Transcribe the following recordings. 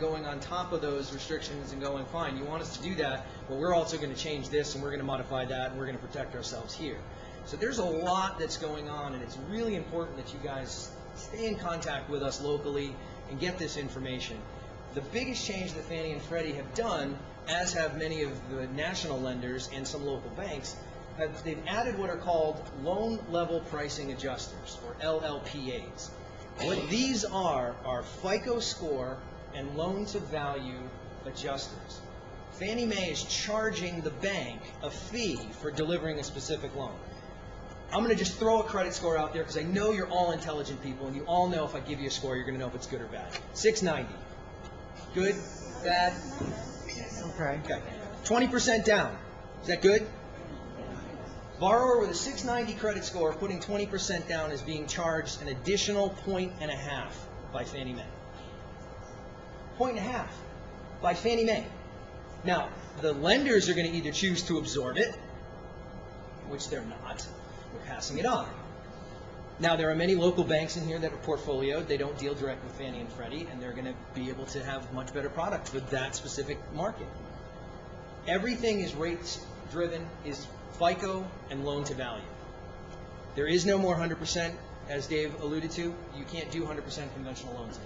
going on top of those restrictions and going, fine, you want us to do that, but we're also going to change this and we're going to modify that and we're going to protect ourselves here. So there's a lot that's going on, and it's really important that you guys stay in contact with us locally and get this information. The biggest change that Fannie and Freddie have done, as have many of the national lenders and some local banks, they've added what are called loan level pricing adjusters, or LLPAs. What these are FICO score and loan to value adjusters. Fannie Mae is charging the bank a fee for delivering a specific loan. I'm going to just throw a credit score out there because I know you're all intelligent people and you all know if I give you a score you're going to know if it's good or bad. 690. Good? Bad? Okay. 20% down. Is that good? Borrower with a 690 credit score putting 20% down is being charged an additional 1.5 by Fannie Mae. 1.5 by Fannie Mae. Now, the lenders are going to either choose to absorb it, which they're not. We're passing it on. Now, there are many local banks in here that are portfolioed. They don't deal direct with Fannie and Freddie, and they're going to be able to have much better products for that specific market. Everything is rates driven, is FICO and loan to value. There is no more 100%, as Dave alluded to. You can't do 100% conventional loans.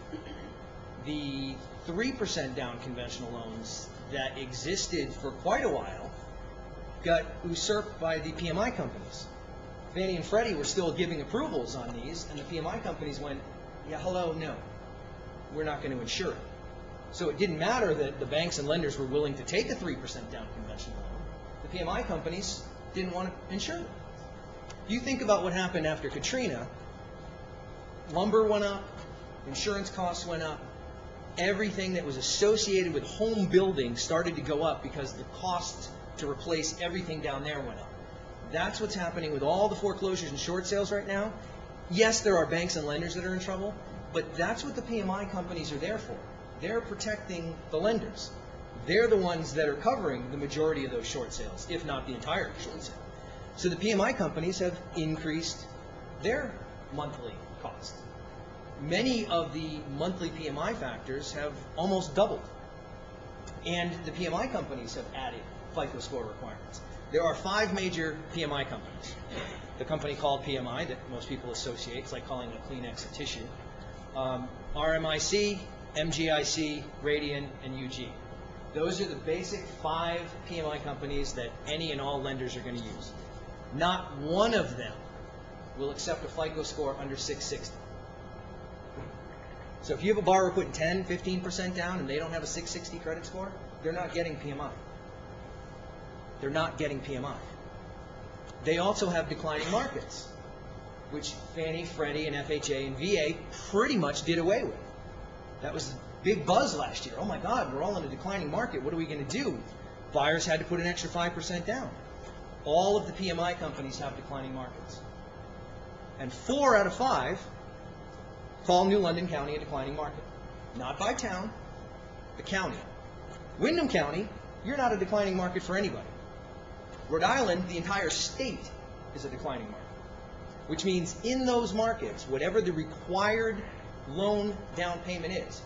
The 3% down conventional loans that existed for quite a while got usurped by the PMI companies. Fannie and Freddie were still giving approvals on these, and the PMI companies went, yeah, hello, no, we're not going to insure it. So it didn't matter that the banks and lenders were willing to take a 3% down conventional loan. The PMI companies didn't want to insure them. You think about what happened after Katrina. Lumber went up, insurance costs went up, everything that was associated with home building started to go up because the cost to replace everything down there went up. That's what's happening with all the foreclosures and short sales right now. Yes, there are banks and lenders that are in trouble, but that's what the PMI companies are there for. They're protecting the lenders. They're the ones that are covering the majority of those short sales, if not the entire short sale. So the PMI companies have increased their monthly cost. Many of the monthly PMI factors have almost doubled. And the PMI companies have added FICO score requirements. There are 5 major PMI companies. The company called PMI that most people associate, it's like calling it a Kleenex a tissue. RMIC, MGIC, Radian, and UG. Those are the basic 5 PMI companies that any and all lenders are going to use. Not one of them will accept a FICO score under 660. So if you have a borrower putting 10, 15% down and they don't have a 660 credit score, they're not getting PMI. They're not getting PMI. They also have declining markets, which Fannie, Freddie, and FHA and VA pretty much did away with. That was the big buzz last year. Oh my God, we're all in a declining market. What are we going to do? Buyers had to put an extra 5% down. All of the PMI companies have declining markets. And 4 out of 5 call New London County a declining market. Not by town, the county. Windham County, you're not a declining market for anybody. Rhode Island, the entire state is a declining market, which means in those markets, whatever the required loan down payment is,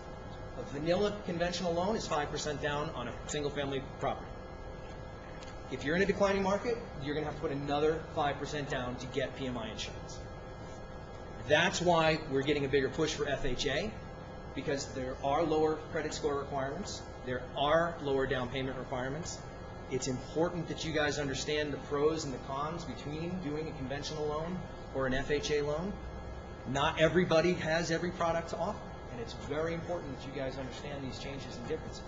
a vanilla conventional loan is 5% down on a single family property. If you're in a declining market, you're going to have to put another 5% down to get PMI insurance. That's why we're getting a bigger push for FHA, because there are lower credit score requirements, there are lower down payment requirements. It's important that you guys understand the pros and the cons between doing a conventional loan or an FHA loan. Not everybody has every product to offer, and it's very important that you guys understand these changes and differences.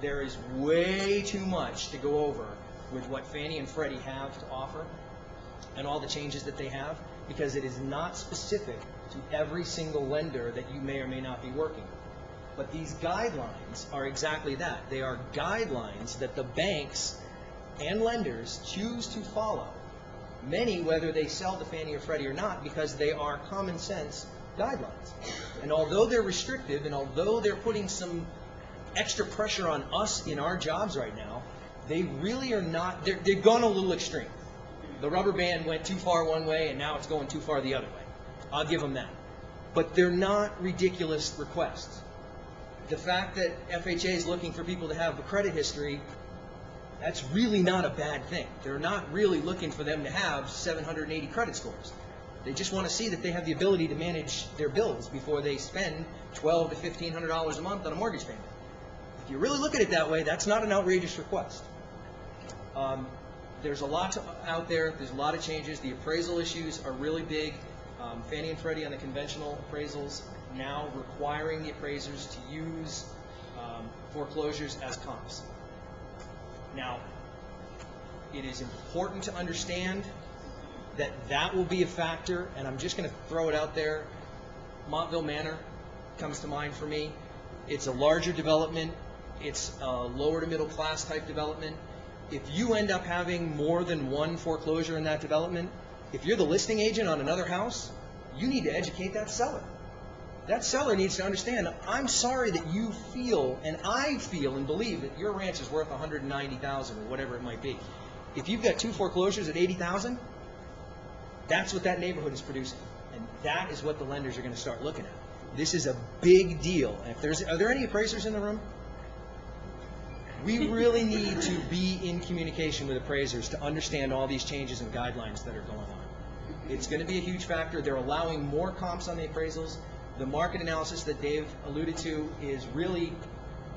There is way too much to go over with what Fannie and Freddie have to offer and all the changes that they have, because it is not specific to every single lender that you may or may not be working with. But these guidelines are exactly that. They are guidelines that the banks and lenders choose to follow. Many, whether they sell to Fannie or Freddie or not, because they are common sense guidelines. And although they're restrictive, and although they're putting some extra pressure on us in our jobs right now, they really are not, they've gone a little extreme. The rubber band went too far one way, and now it's going too far the other way. I'll give them that. But they're not ridiculous requests. the fact that FHA is looking for people to have a credit history, that's really not a bad thing. They're not really looking for them to have 780 credit scores. They just want to see that they have the ability to manage their bills before they spend $1,200 to $1,500 a month on a mortgage payment. If you really look at it that way, that's not an outrageous request. There's a lot out there. There's a lot of changes. The appraisal issues are really big. Fannie and Freddie on the conventional appraisals now requiring the appraisers to use foreclosures as comps. Now, it is important to understand that that will be a factor, and I'm just going to throw it out there. Montville Manor comes to mind for me. It's a larger development. It's a lower to middle class type development. If you end up having more than one foreclosure in that development, if you're the listing agent on another house, you need to educate that seller. That seller needs to understand, I'm sorry that you feel, and I feel and believe that your ranch is worth $190,000 or whatever it might be. If you've got 2 foreclosures at $80,000, that's what that neighborhood is producing. And that is what the lenders are going to start looking at. This is a big deal. And are there any appraisers in the room? We really need to be in communication with appraisers to understand all these changes and guidelines that are going on. It's going to be a huge factor. They're allowing more comps on the appraisals. The market analysis that Dave alluded to is really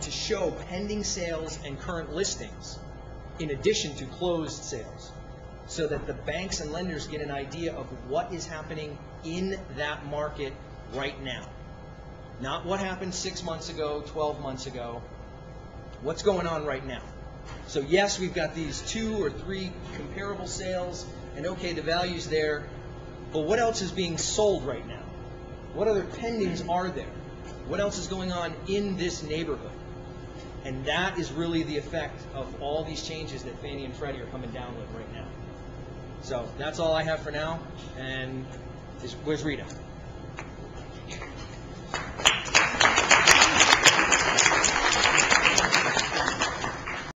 to show pending sales and current listings in addition to closed sales, so that the banks and lenders get an idea of what is happening in that market right now. Not what happened 6 months ago, 12 months ago. What's going on right now? So yes, we've got these 2 or 3 comparable sales, and okay, the value's there, but what else is being sold right now? What other pendings are there? What else is going on in this neighborhood? And that is really the effect of all these changes that Fannie and Freddie are coming down with right now. So that's all I have for now, and where's Rita?